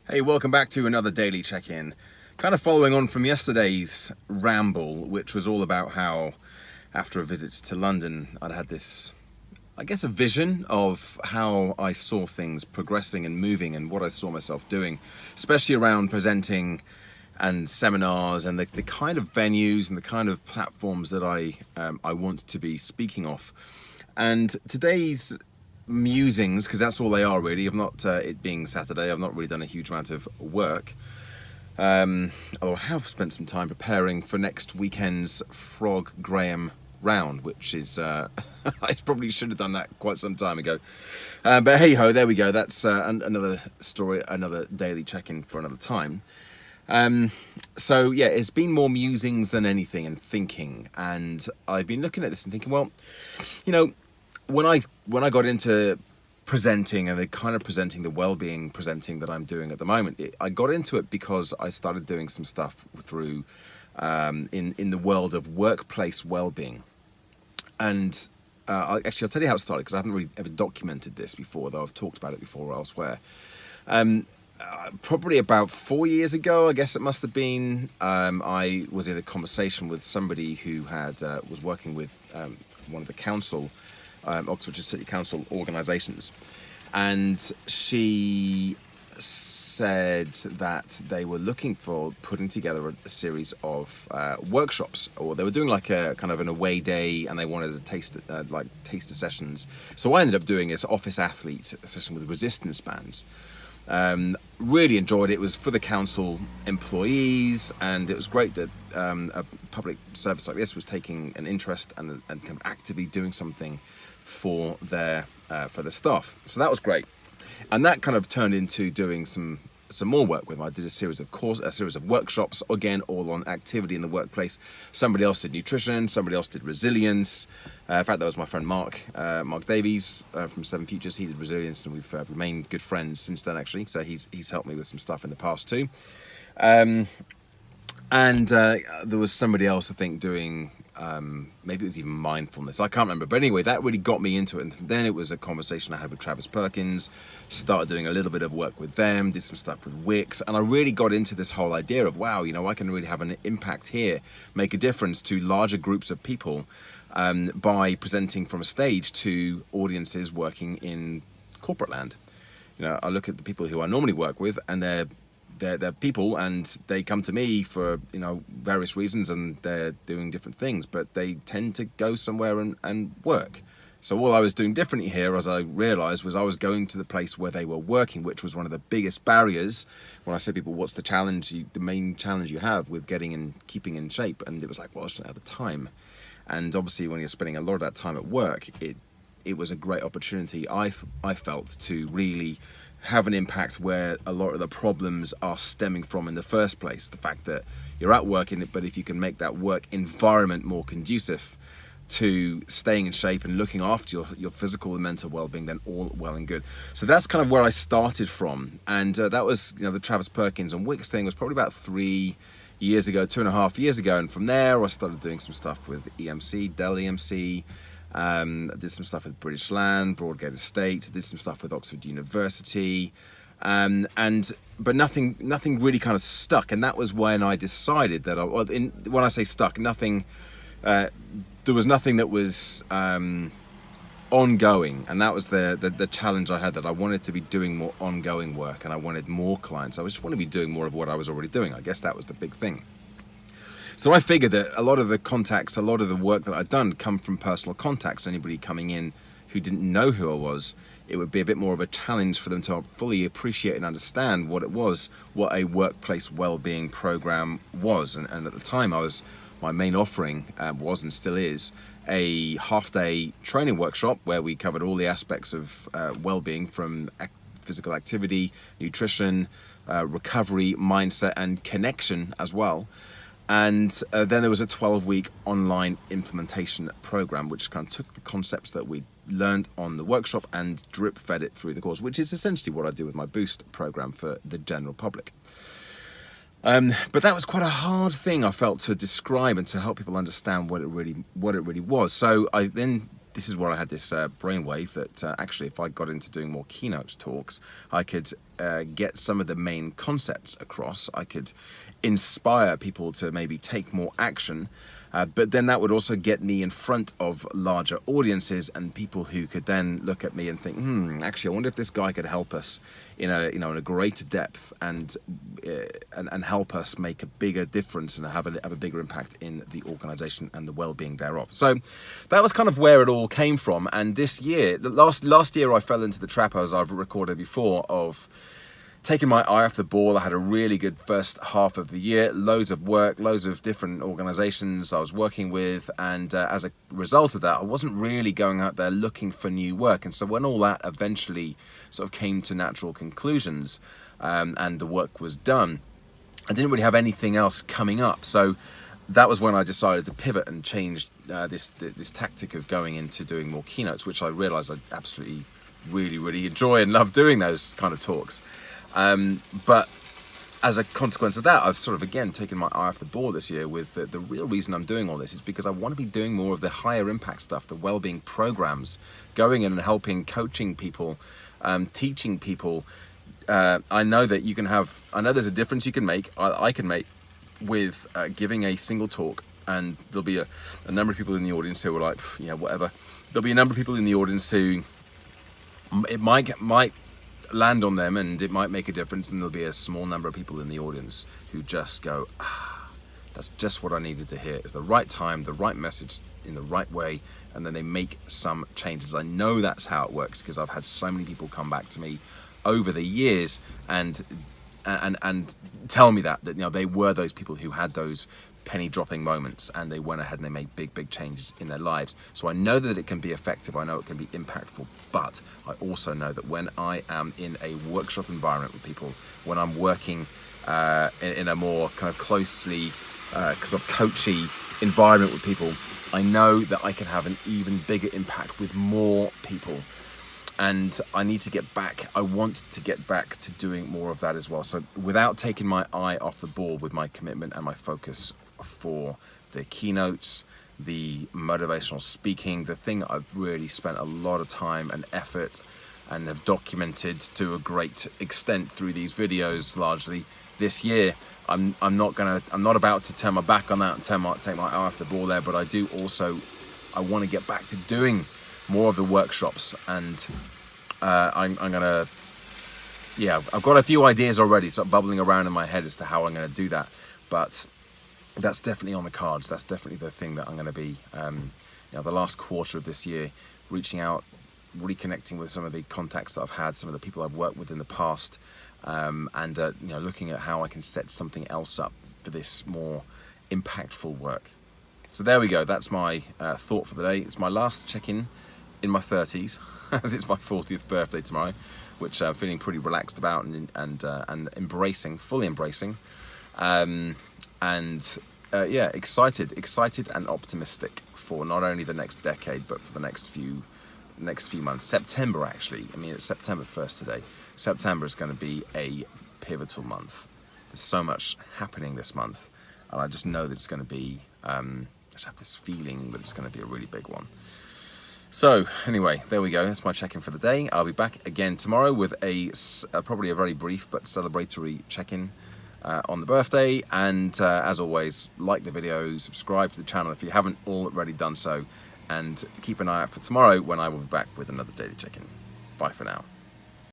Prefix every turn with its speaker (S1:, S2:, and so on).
S1: Hey, welcome back to another daily check-in. Kind of following on from yesterday's ramble, which was all about how, after a visit to London, I'd had this, I guess, a vision of how I saw things progressing and moving and what I saw myself doing, especially around presenting and seminars and the kind of venues and the kind of platforms that I want to be speaking of. And today's musings, because that's all they are really. I've not, it being Saturday, I've not really done a huge amount of work. Although I have spent some time preparing for next weekend's Frog Graham round, which is, I probably should have done that quite some time ago. But hey ho, there we go. That's another story, another daily check-in for another time. So yeah, it's been more musings than anything and thinking. And I've been looking at this and thinking, well, you know, when I got into presenting and the kind of presenting, the well-being presenting that I'm doing at the moment, I got into it because I started doing some stuff through in the world of workplace well-being. And I'll tell you how it started, because I haven't really ever documented this before, though I've talked about it before elsewhere. Probably about 4 years ago, I guess it must have been, I was in a conversation with somebody who had was working with one of the council, Oxfordshire City Council organisations, and she said that they were looking for putting together a series of workshops, or they were doing like a kind of an away day, and they wanted a taster sessions. So I ended up doing this office athlete session with resistance bands. Really enjoyed it. It was for the council employees, and it was great that a public service like this was taking an interest and kind of actively doing something for their for the staff. So that was great, and that kind of turned into doing some more work with them. I did a series of workshops, again all on activity in the workplace. Somebody else did nutrition, somebody else did resilience. In fact, that was my friend Mark Davies from Seven Futures. He did resilience, and we've remained good friends since then, actually. So he's helped me with some stuff in the past too. And there was somebody else, I think, doing maybe it was even mindfulness. I can't remember. But anyway, that really got me into it. And then it was a conversation I had with Travis Perkins, started doing a little bit of work with them, did some stuff with Wix. And I really got into this whole idea of, wow, you know, I can really have an impact here, make a difference to larger groups of people by presenting from a stage to audiences working in corporate land. You know, I look at the people who I normally work with, and they're people, and they come to me for, you know, various reasons, and they're doing different things, but they tend to go somewhere and work. So all I was doing differently here, as I realized, was I was going to the place where they were working, which was one of the biggest barriers. When I say people, what's the challenge, the main challenge you have with getting and keeping in shape? And it was like, well, I just don't have the time. And obviously when you're spending a lot of that time at work, it was a great opportunity, I felt, to really have an impact where a lot of the problems are stemming from in the first place. The fact that you're at work in it, but if you can make that work environment more conducive to staying in shape and looking after your physical and mental well-being, then all well and good. So that's kind of where I started from. And that was, you know, the Travis Perkins and Wix thing was probably about 3 years ago, 2.5 years ago. And from there, I started doing some stuff with EMC, Dell EMC. I did some stuff with British Land, Broadgate Estate. I did some stuff with Oxford University, but nothing really kind of stuck. And that was when I decided that when I say stuck, nothing. There was nothing that was ongoing, and that was the challenge I had. That I wanted to be doing more ongoing work, and I wanted more clients. I just wanted to be doing more of what I was already doing. I guess that was the big thing. So I figured that a lot of the contacts, a lot of the work that I'd done come from personal contacts. Anybody coming in who didn't know who I was, it would be a bit more of a challenge for them to fully appreciate and understand what it was, what a workplace well-being program was. And at the time, my main offering was and still is a half-day training workshop where we covered all the aspects of well-being, from physical activity, nutrition, recovery, mindset, and connection as well. And then there was a 12-week online implementation program, which kind of took the concepts that we learned on the workshop and drip fed it through the course, which is essentially what I do with my Boost program for the general public. But that was quite a hard thing, I felt, to describe and to help people understand what it really was. So I then this is where I had this brainwave that actually if I got into doing more keynote talks, I could get some of the main concepts across. I could inspire people to maybe take more action, but then that would also get me in front of larger audiences and people who could then look at me and think, actually, I wonder if this guy could help us in a greater depth and help us make a bigger difference and have a bigger impact in the organization and the well-being thereof. So that was kind of where it all came from. And this year, last year, I fell into the trap, as I've recorded before, of taking my eye off the ball. I had a really good first half of the year, loads of work, loads of different organizations I was working with, and as a result of that, I wasn't really going out there looking for new work. And so when all that eventually sort of came to natural conclusions and the work was done, I didn't really have anything else coming up. So that was when I decided to pivot and change this tactic of going into doing more keynotes, which I realized I absolutely really enjoy and love doing those kind of talks. But as a consequence of that, I've sort of again taken my eye off the ball this year with the real reason I'm doing all this is because I want to be doing more of the higher impact stuff, the well-being programs, going in and helping, coaching people, teaching people. I know that I know there's a difference you can make, I can make with giving a single talk, and there'll be a number of people in the audience who are like, yeah, whatever. There'll be a number of people in the audience who it might land on them and it might make a difference, and there'll be a small number of people in the audience who just go, that's just what I needed to hear. It's the right time, the right message in the right way, and then they make some changes. I know that's how it works because I've had so many people come back to me over the years and tell me that they were those people who had those penny dropping moments and they went ahead and they made big changes in their lives. So I know that it can be effective, I know it can be impactful, but I also know that when I am in a workshop environment with people, when I'm working in a more kind of closely sort of coachy environment with people, I know that I can have an even bigger impact with more people. And I need to get back, I want to get back to doing more of that as well. So without taking my eye off the ball with my commitment and my focus for the keynotes, the motivational speaking, the thing I've really spent a lot of time and effort and have documented to a great extent through these videos largely this year, I'm not about to turn my back on that and take my eye off the ball there, but I want to get back to doing more of the workshops, and I'm gonna, I've got a few ideas already sort of bubbling around in my head as to how I'm gonna do that, but that's definitely on the cards. That's definitely the thing that I'm gonna be, the last quarter of this year, reaching out, reconnecting with some of the contacts that I've had, some of the people I've worked with in the past, and looking at how I can set something else up for this more impactful work. So there we go, that's my thought for the day. It's my last check-in in my 30s, as it's my 40th birthday tomorrow, which I'm feeling pretty relaxed about and embracing, fully embracing, excited and optimistic for not only the next decade but for the next few months. September, actually, it's September 1st today. September is going to be a pivotal month. There's so much happening this month, and I just know that it's going to be, I just have this feeling that it's going to be a really big one. So anyway, there we go. That's my check-in for the day. I'll be back again tomorrow with probably a very brief but celebratory check-in on the birthday. And as always, like the video, subscribe to the channel if you haven't already done so, and keep an eye out for tomorrow when I will be back with another daily check-in. Bye for now.